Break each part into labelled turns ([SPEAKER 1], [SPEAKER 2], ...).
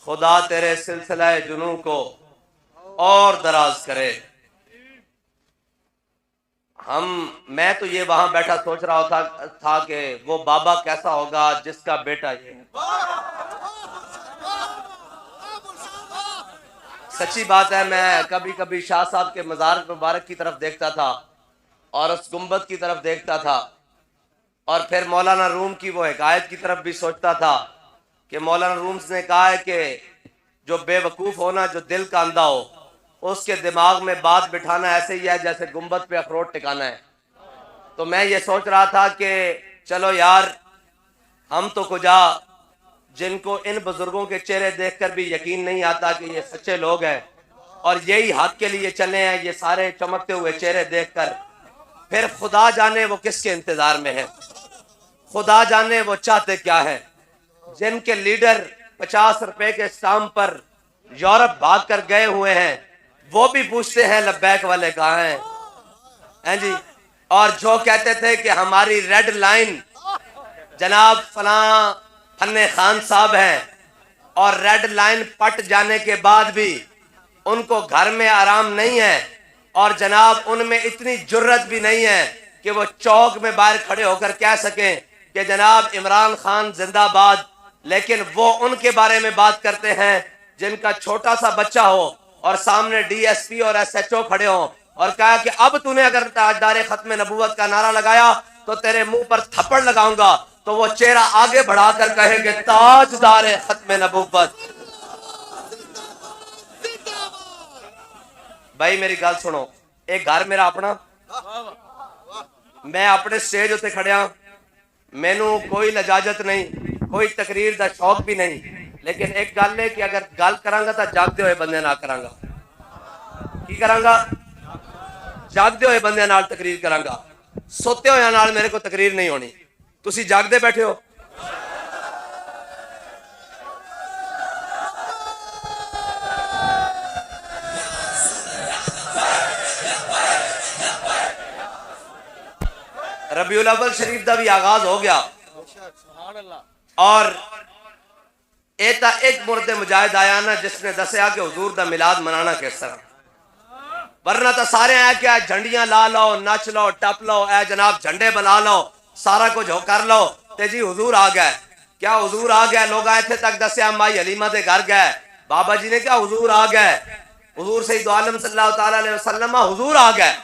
[SPEAKER 1] खुदा तेरे सिलसिला जुनू को और दराज करे। मैं तो ये वहां बैठा सोच रहा था कि वो बाबा कैसा होगा जिसका बेटा ये है। सच्ची बात है, मैं कभी कभी शाह साहब के मज़ार मुबारक की तरफ देखता था और उस गुंबद की तरफ देखता था, और फिर मौलाना रूम की वो हिकायत की तरफ भी सोचता था कि मौलाना रूम्स ने कहा है कि जो बेवकूफ़ हो ना, जो दिल का अंधा हो, उसके दिमाग में बात बिठाना ऐसे ही है जैसे गुंबद पे अखरोट टिकाना है। तो मैं ये सोच रहा था कि चलो यार, हम तो कुजा जिनको इन बुजुर्गों के चेहरे देखकर भी यकीन नहीं आता कि ये सच्चे लोग हैं और यही हक के लिए चले हैं, ये सारे चमकते हुए चेहरे देखकर, फिर खुदा जाने वो किसके इंतजार में है, खुदा जाने वो चाहते क्या है। जिनके लीडर 50 रुपए के स्टाम्प पर यूरोप भाग कर गए हुए हैं, वो भी पूछते हैं लब्बैक वाले कहाँ हैं जी। और जो कहते थे कि हमारी रेड लाइन जनाब फलां फन्ने खान साहब हैं, और रेड लाइन पट जाने के बाद भी उनको घर में आराम नहीं है, और जनाब उनमें इतनी जुर्रत भी नहीं है कि वो चौक में बाहर खड़े होकर कह सकें कि जनाब इमरान खान जिंदाबाद। लेकिन वो उनके बारे में बात करते हैं जिनका छोटा सा बच्चा हो और सामने डीएसपी और एसएचओ खड़े हो और कहा कि अब तूने अगर ताजदार खत्म नबूवत का नारा लगाया तो तेरे मुंह पर थप्पड़ लगाऊंगा, तो वो चेहरा आगे बढ़ाकर कहेंगे ताजदार खत्म नबूवत। भाई मेरी गल सुनो, एक घर मेरा अपना, मैं अपने स्टेज उत्ते खड़िया, मैनू कोई लजाजत नहीं, कोई तकरीर का शौक भी नहीं, लेकिन एक गल है कि अगर गल करांगा तो जागते हुए बंदे नाल करांगा। की करांगा? जागते हुए बंदे नाल तकरीर करांगा, सोते हुए नाल मेरे को तकरीर नहीं होनी। तुसी जागते बैठे हो, रबीउल अव्वल शरीफ का भी आगाज हो गया और एक मुर्दे मुजाहिद आया ना जिसने दसिया कि हुजूर दा मिलाद मनाना किस तरह, वरना तो सारे आया क्या झंडियां ला लो, नच लो, टप लो, ए जनाब झंडे बना लो, सारा कुछ हो कर लो, ते जी हुजूर आ गए। क्या हुजूर आ गए? लोग आए थे तक दसिया माई हलीमा के घर गए, बाबा जी ने क्या हुजूर आ गए, हुजूर सैयद आलम सल्लल्लाहु तआला अलैहि वसल्लम हुजूर आ गए।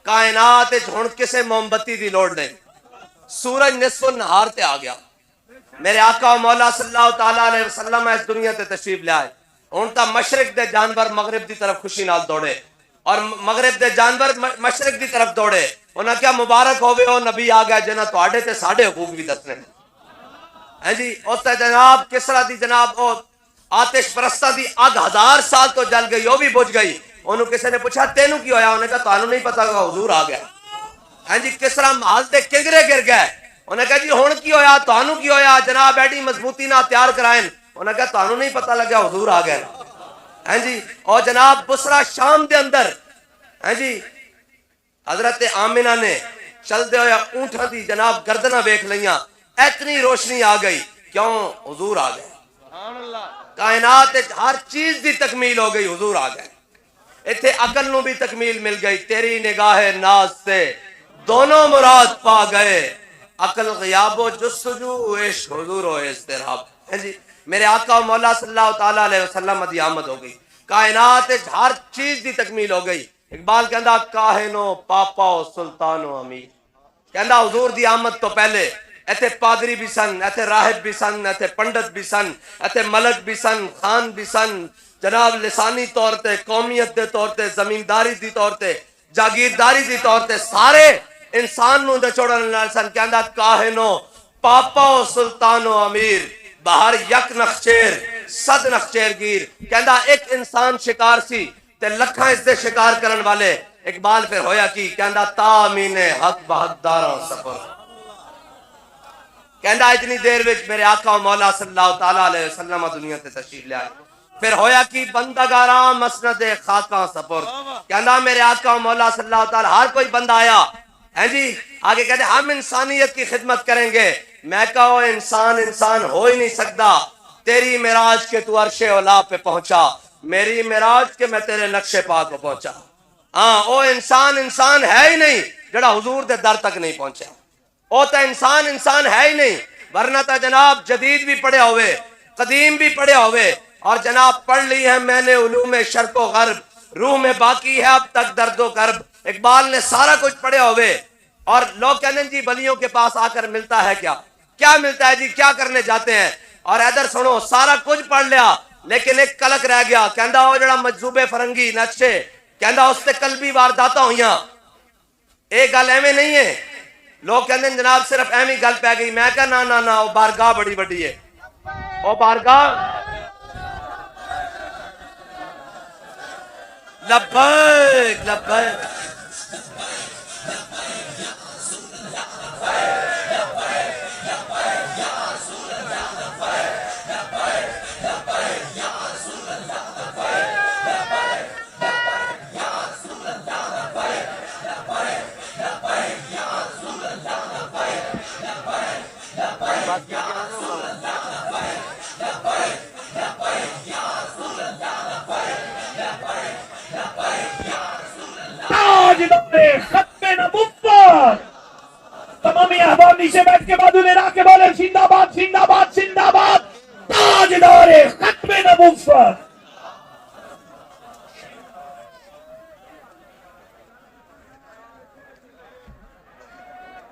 [SPEAKER 1] कायनात हुण किसे मोमबत्ती की लोड़ नहीं, सूरज निस्फ़ नहार ते आ गया। मेरे आका मौला सल्लल्लाहु तआला अलैहि वसल्लम इस दुनिया ते तशरीफ लाए, हुण तां मशरिक दे जानवर मगरिब की तरफ खुशी नाल दौड़े और मगरिब दे जानवर मशरिक की तरफ दौड़े। उन्हें क्या मुबारक होवे ओ नबी आ गया जिन्हें तुहाडे ते साडे हुकूक भी दसने हैं जी। उस जनाब किसरा दी जनाब ओ आतिश परस्ता दी अग 1000 साल तो जल गई, वो भी बुझ गई। उन्होंने किसी ने पूछा तेनू की होया, उन्हें कहा तुहानू नहीं पता, हुजूर आ गया है जी। किसरा महल ते किंगरे गिर गए, उन्हें कहा जी हुण की होया, तुहानू की होया, जनाब एडी मजबूती ना तैयार कराएं, उन्हें कहा तुहानू नहीं पता लगा, हुजूर आ गए हैं जी। और जनाब बुसरा शाम के अंदर है जी, हजरत आमिना ने चलते हुए ऊंटा की जनाब गर्दना वेख लिया, इतनी रोशनी आ गई, क्यों? हुजूर आ गए। कायनात हर चीज की तकमील हो गई, हुजूर आ गए। इत्थे अकल नू भी तकमील मिल गई, तेरी निगाह नाज से दोनों मुराद पा गए, अकल ग़ियाबो जुस्तजू इश्क हुजूर हो इस्तिराब है जी। मेरे आका मौला सल्लल्लाहु तआला अलैहि वसल्लम दी आमद हो गई, कायनात हर चीज की तकमील हो गई। इकबाल कहंदा काहिनो पापा सुल्तानो अमीर, कहंदा हुजूर दी आमद तो पहले इत्थे पादरी भी सन, इत्थे राहिब भी सन, इत्थे पंडित भी सन, इत्थे मलक भी सन, खान भी सन, जनाब लिसानी तौर ते, कौमियत के तौर ते, जमींदारी की तौर ते, जागीरदारी की तौर ते सारे इंसान नूं दचोड़न नाल सन। कहंदा काहिनो पापा सुल्तानो अमीर, बाहर यक नखचेर सद नखचेर गिर। कहंदा एक इंसान शिकार सी ते लखा इससे शिकार करन वाले। इकबाल फिर होया की, कहंदा तामीने हक बहकदारों सफर, कहंदा इतनी देर विच मेरे आका मौला सल्लल्लाहु तआला अलैहि वसल्लम दुनिया ते तशरीफ ले आए। फिर होया कि बंदागारा मसनद खाका सपुर, कहंदा मेरे आका मौला सल्लल्लाहु तआला, हर कोई बंदा आया है जी, आगे कहते हम इंसानियत की खिदमत करेंगे। मैं कहो इंसान इंसान हो ही नहीं सकता, तेरी मेराज के तू अर्शे औला पे पहुंचा, मेरी मेराज के मैं तेरे नक्शे पाक पे पहुंचा। हाँ, वो इंसान इंसान है ही नहीं जड़ा हुजूर दे दर तक नहीं पहुंचा। वो तो इंसान इंसान है ही नहीं, वरना तो जनाब जदीद भी पढ़े हुए, कदीम भी पढ़े हुए, और जनाब पढ़ ली है मैंने उलूम शर्को गर्ब, रूह में बाकी है अब तक दर्दो कर्ब। इकबाल ने सारा कुछ पढ़े हुए, और लोग कहते हैं जी बलियों के पास आकर मिलता है क्या, क्या मिलता है जी, क्या करने जाते हैं। और इधर सुनो, सारा कुछ पढ़ लिया लेकिन एक कलक रह गया, कहता वो जड़ा मजूबे फरंगी नक्शे, कहता उससे कल्बी वारदाता हुई। एक गल एवं नहीं है, लोग कहते जनाब सिर्फ एवं गल पै गई। मैं कहा ना ना ना, वो बारगाह बड़ी बड़ी है, वो बारगाह लब्बैक लब्बैक।
[SPEAKER 2] तमामी अहबाब नीचे बैठ के बाजू ले रहा के बोले जिंदाबाद जिंदाबाद जिंदाबाद, ताजदार खत्मे नबुव्वत।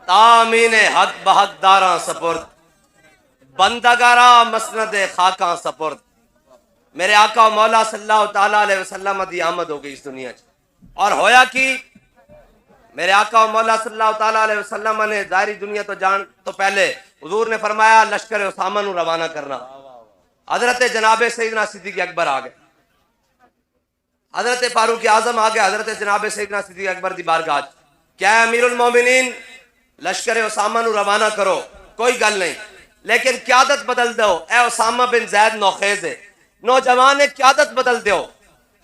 [SPEAKER 1] तामीने हक बहक दारा सपुर्द, बंदगारा मसनद खाका सपुर्द। मेरे आका मौला सल्लल्लाहु ताला अलैहि वसल्लम दी आमद हो गई इस दुनिया च, और होया कि मेरे आका मौला सल्लल्लाहु ताला अलैहि वसल्लम ने जाहिरी दुनिया तो जान तो पहले हुजूर ने फरमाया लश्कर उसामा नू रवाना करना। हजरत जनाब सैयदना सिद्दीक अकबर आ गए, हजरत फारूक आजम आ गए, हजरत जनाब सैयदना सिद्दीक अकबर दी बारगाह। क्या अमीरुल मोमिनीन लश्कर उसामा नू रवाना करो, कोई गल नहीं, लेकिन क्यादत बदल दो। ए उसामा बिन जैद नौखेज है, नौजवान ने क्यादत बदल दो।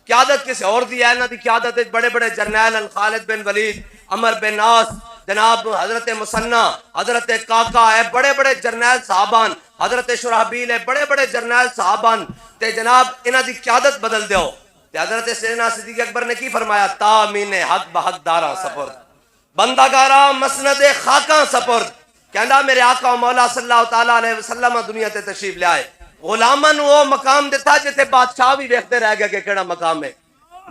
[SPEAKER 1] क्यादत किसी और दी है ना, दी क्यादत बड़े बड़े जरनैल खालिद बिन वलीद, अमर बिन नास, जनाब हजरत मुसन्ना, हजरत काका है, बड़े बड़े जरनैल साहबान, हजरत शुराहबील है, बड़े बड़े जरनैल साहबान, ते जनाब इन्हां दी क्यादत बदल दो। ते हजरत सैयदना सिद्दीक अकबर ने की फरमाया, तामीने हक बहक दारा सपुर्द, बंदागारा मसनद खाका सपुर्द। कहंदा मेरे आका मौला सल्लल्लाहु ताला अलैहि वसल्लम दुनिया ते तशरीफ ले आए, गुलामां नू वो मकाम दिता जिथे बादशाह भी देखते रह गए कि केड़ा मकाम है।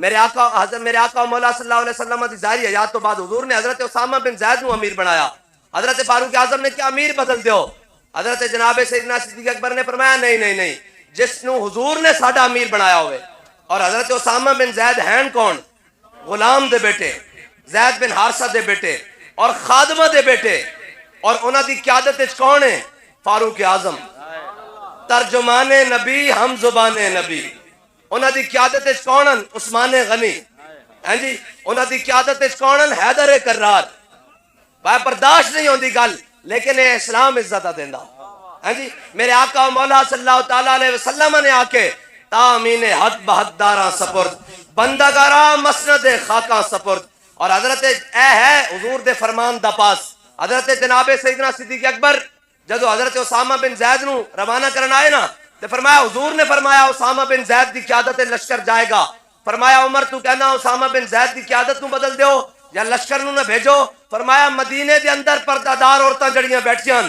[SPEAKER 1] मेरे आका मौला सल्लल्लाहु अलैहि वसल्लम दी जारी हयात तो बाद हुजूर ने हजरत उसामा बिन जैद नू अमीर बनाया। हजरत फारूक आजम ने क्या अमीर बदल दो। हजरत जनाब सैयदना सिद्दीक अकबर ने फरमाया नहीं नहीं नहीं, जिसनू हुजूर ने साडा अमीर बनाया होवे। और हजरत उसामा बिन जैद हैं कौन, गुलाम दे बेटे, जैद बिन हारसा दे बेटे और खादमा दे बेटे, और उन्हां दी क़यादत विच कौन है, फारूक आजम, तर्जुमाने नबी हम जुबाने नबी। उन्हां दी क़यादत विच कौन हन, उस्माने गनी, हैं जी। उन्हां दी क़यादत विच कौन हन, हैदर करार। भाई बर्दाश्त नहीं होती गल, लेकिन ये इस्लाम इज्जत देंदा है जी। मेरे आका मौला सल्लल्लाहु ताला अलैहि वसल्लम ने आके तामीने हद बहदारा सपुर्द, बंदागारा मसनद खाका सपुर्द। और हजरत ए है हुजूर दे फरमान दा पास, हजरत जनाब सैयदना सिद्दीक अकबर जदों हजरत उसामा बिन जैद नू रवाना करना आए ना, तो फरमाया हुजूर ने फरमाया उसामा बिन जैद दी क़यादत लश्कर जाएगा। फरमाया उमर तू कहना उसामा बिन जैद दी क़यादत नू बदल दो या लश्कर नू ना भेजो। फरमाया मदीने दे अंदर पर्दादार औरतां जड़ियां बैठियां,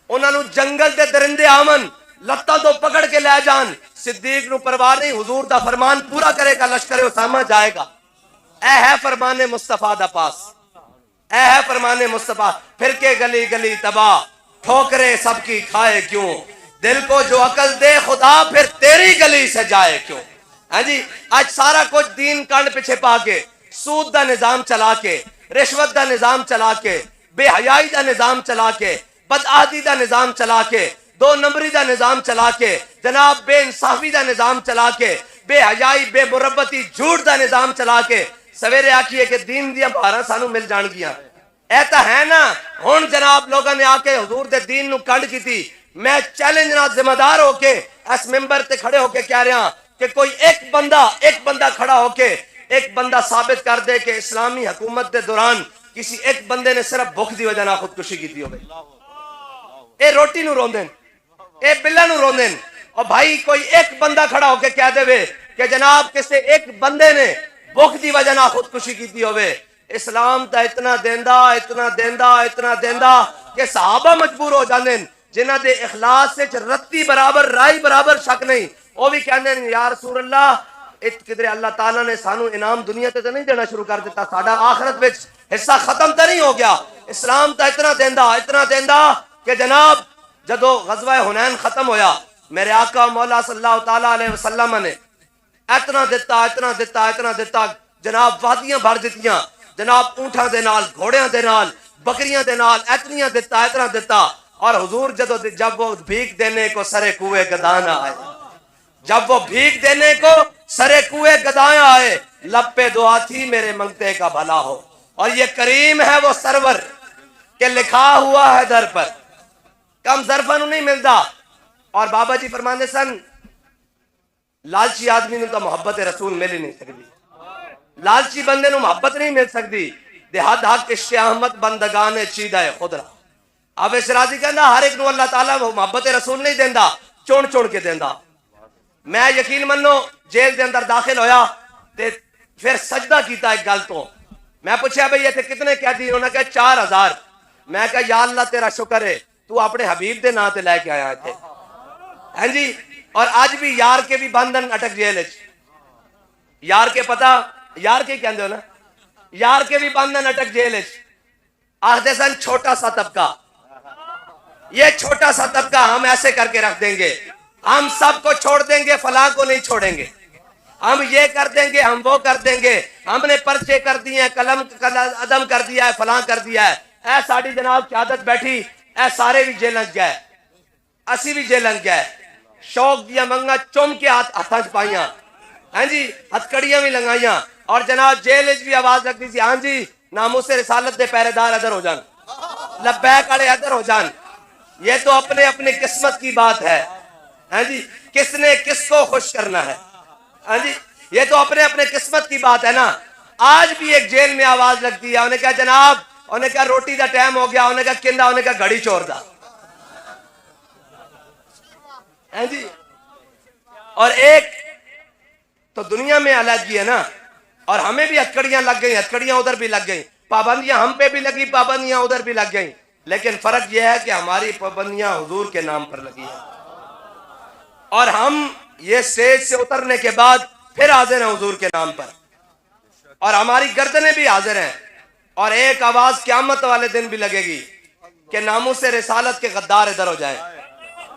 [SPEAKER 1] उन्हां नू जंगल दे दरिंदे आवन लत्तां तो पकड़ के लै जान, सिद्दीक नू परवाह नहीं, हुजूर दा फरमान पूरा करेगा, लश्कर उसामा जाएगा। ए है फरमाने मुस्तफा दा पास, ए है फरमाने मुस्तफा। फिर के गली गली तबाह, ठोकरे सबकी खाए क्यों, दिल को जो अकल दे खुदा फिर तेरी गली से जाए क्यों। हाँ जी, आज सारा कुछ दीन कांड पीछे पा के, सूद दा निजाम चला के, रिश्वत दा निजाम चला के, बेहयाई दा निजाम चला के, बदआदी दा निजाम चला के, दो नंबरी दा निजाम चला के, जनाब बेइंसाफी दा निजाम चला के, बेहयाई बेमुरब्बती झूठ दा निजाम चला के सवेरे आखिए कि दीन दियां बहारां सानू मिल जाणगियां। ऐ तां है ना, हुण जनाब लोगों ने आके हुजूर दे दीन नू कंड कीती। मैं चैलेंज नाल जिम्मेदार होके इस मिंबर ते खड़े होके कह रहा कि कोई एक बंदा खड़ा होके एक बंदा साबित कर दे कि इस्लामी हुकूमत के दौरान किसी एक बंदे ने सिर्फ भुख की वजह खुदकुशी की हो। रोटी नू रोंदे, ए बिल्ला नू रोंदे, और भाई कोई एक बंदा खड़ा होके कह देवे कि जनाब किसी एक बंदे ने भुख की वजह ना खुदकुशी की होवे, इस्लाम तो इतना देंदा इतना देंदा इतना देंदा कि सहाबा मजबूर हो जाते जिन्हां दे इखलास विच रत्ती बराबर राई बराबर शक नहीं, वो भी कहते हैं या रसूल अल्लाह किधरे अल्लाह ताला ने सानू इनाम दुनिया ते तो नहीं देना शुरू कर दिता, साडा आखिरत विच हिस्सा खत्म तो नहीं हो गया। इस्लाम तो इतना देंदा कि जनाब जदों गज़वा हुनैन खत्म होया मेरे आका मौला सल्लल्लाहु ताला अलैहि वसल्लम ने इतना दिता जनाब वादियां भर दित्तियां, जनाब ऊंठां दे नाल घोड़ियां दे नाल बकरियां दे नाल इतनियां दिता और हुजूर जब वो भीख देने को सरे कुएं गदाना आए, जब वो भीख देने को सरे कुएं गदाया आए, लब पे दुआ थी मेरे मंगते का भला हो, और ये करीम है वो सरवर के लिखा हुआ है दर पर, कम जरफन नहीं मिलता। और बाबा जी फरमाते सन लालची आदमी तो मोहब्बत रसूल मिल ही नहीं सकती, लालची बंदे नूं मोहब्बत नहीं मिल सकती। देहात हक इश्क अहमद बंदगाने चीदा है खुदरा। आवे सिराजी कहना हर एक नूं अल्लाह ताला मोहब्बत रसूल नहीं देंदा, चुन चुन के देंदा। मैं यकीन मनो जेल के अंदर दाखिल होया ते फिर सजदा किया एक गल तो, मैं पूछा भाई इतने कितने कैदी, उन्होंने कहा 4000। मैं कहा या अल्लाह तेरा शुक्र है तू अपने हबीब के नाम से लैके आया इतने, हैं जी। और आज भी यार के भी बंधन अटक जेल, यार के पता यार के कहते हो ना, यार के भी बंधन अटक जेल। आखते सन छोटा सा तबका, ये छोटा सा तबका हम ऐसे करके रख देंगे, हम सबको छोड़ देंगे फलां को नहीं छोड़ेंगे, हम ये कर देंगे हम वो कर देंगे, हमने पर्चे कर दिए हैं, कलम अदम कर दिया है, फलां कर दिया है। ऐ साड़ी जनाब क्यादत बैठी, ऐ सारे भी जेल गए, असी भी जेल गए, शौक दिया मंगा चुम के हाथ च पाइया, हैं जी, हथकड़ियां भी लगाइया। और जनाब जेल भी आवाज लगती थी, हाँ जी नामूसे रिसालत दे पहरेदार इधर हो जान, लब्बैक वाले इधर हो जान। ये तो अपने अपनी किस्मत की बात है, हैं जी, किसने किसको खुश करना है, हाँ जी, ये तो अपने अपने किस्मत की बात है ना। आज भी एक जेल में आवाज लगती है, उन्हें कहा जनाब, उन्हें कहा रोटी का टाइम हो गया, उन्हें कहा किंदा, उन्हें कहा घड़ी चोर दा, हैं जी। और एक तो दुनिया में अलग ही है ना, और हमें भी हथकड़ियां लग गई, हथकड़ियां उधर भी लग गई, पाबंदियां हम पे भी लगी, पाबंदियां उधर भी लग गई, लेकिन फर्क यह है कि हमारी पाबंदियां हुजूर के नाम पर लगी है, और हम ये स्टेज से उतरने के बाद फिर हाजिर हैं हुजूर के नाम पर, और हमारी गर्दनें भी हाजिर हैं। और एक आवाज क़यामत वाले दिन भी लगेगी कि नामूस से रिसालत के गद्दार इधर हो जाए,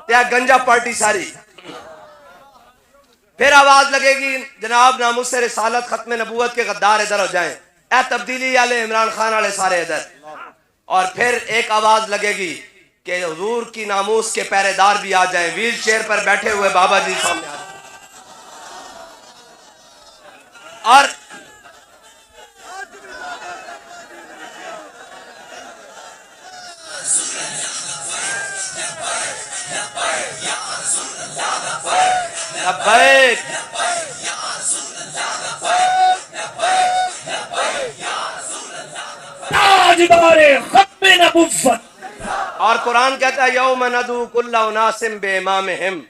[SPEAKER 1] त्या गंजा पार्टी सारी। फिर आवाज लगेगी जनाब नामूस से रिसालत खत्म नबूवत के गद्दार इधर हो जाएं, ए तब्दीली वाले इमरान खान वाले सारे इधर। और फिर एक आवाज लगेगी कि हुजूर की नामूस के पहरेदार भी आ जाएं, व्हील चेयर पर बैठे हुए बाबा जी सामने आ जाए। और और कुरान कहता है यौम नदू कुल्ला उनासिम बिइमामिहिम,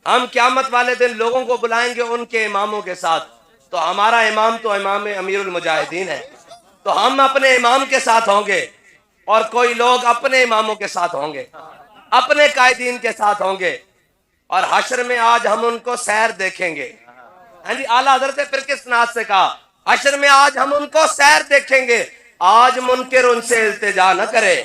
[SPEAKER 1] हम क़यामत वाले दिन लोगों को बुलाएंगे उनके इमामों के साथ। तो हमारा इमाम तो इमाम अमीरुल मुजाहिदीन है, तो हम अपने इमाम के साथ होंगे, और कोई लोग अपने इमामों के साथ होंगे, अपने कायदीन के साथ होंगे। और हश्र में आज हम उनको सैर देखेंगे, हाँ जी, आला हज़रत फिर किस नाज से कहा हश्र में आज हम उनको सैर देखेंगे, आज मुनकिर उनसे इल्तिजा न करे।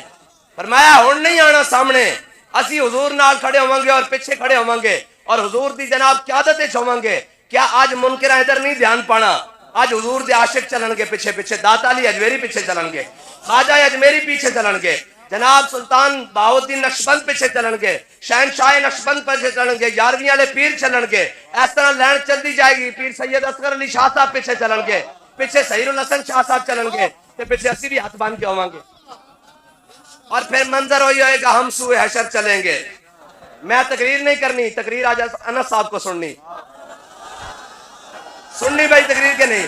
[SPEAKER 1] फरमाया हुण नहीं आना सामने, असी हुजूर नाल खड़े होवांगे और पीछे खड़े होवांगे और हुजूर दी जनाब क़यादत विच होवांगे। क्या आज मुनकिर इधर नहीं ध्यान पाना, आज हुजूर दे आशिक चलणगे पीछे पीछे, दाता अली अजमेरी पीछे चलणगे, ख्वाजा अजमेरी पीछे चलणगे, जनाब सुल्तान बहाउद्दीन नक्शबंद पीछे चलणगे, शहनशाह नक्शबंद पीछे चलणगे, 11वीं वाले पीर चलणगे। इस तरह लैन चलती जाएगी, पीर सैयद असगर अली शाह साहब पीछे चलणगे, पीछे सहीरुल हसन शाह साहब चलणगे, ते पीछे असी भी हाथ बांध के होवांगे। और फिर मंजर वही होएगा हम सूए हशर चलेंगे। मैं तकरीर नहीं करनी, तकरीर आज अनस साहब को सुननी भाई, तकरीर के नहीं।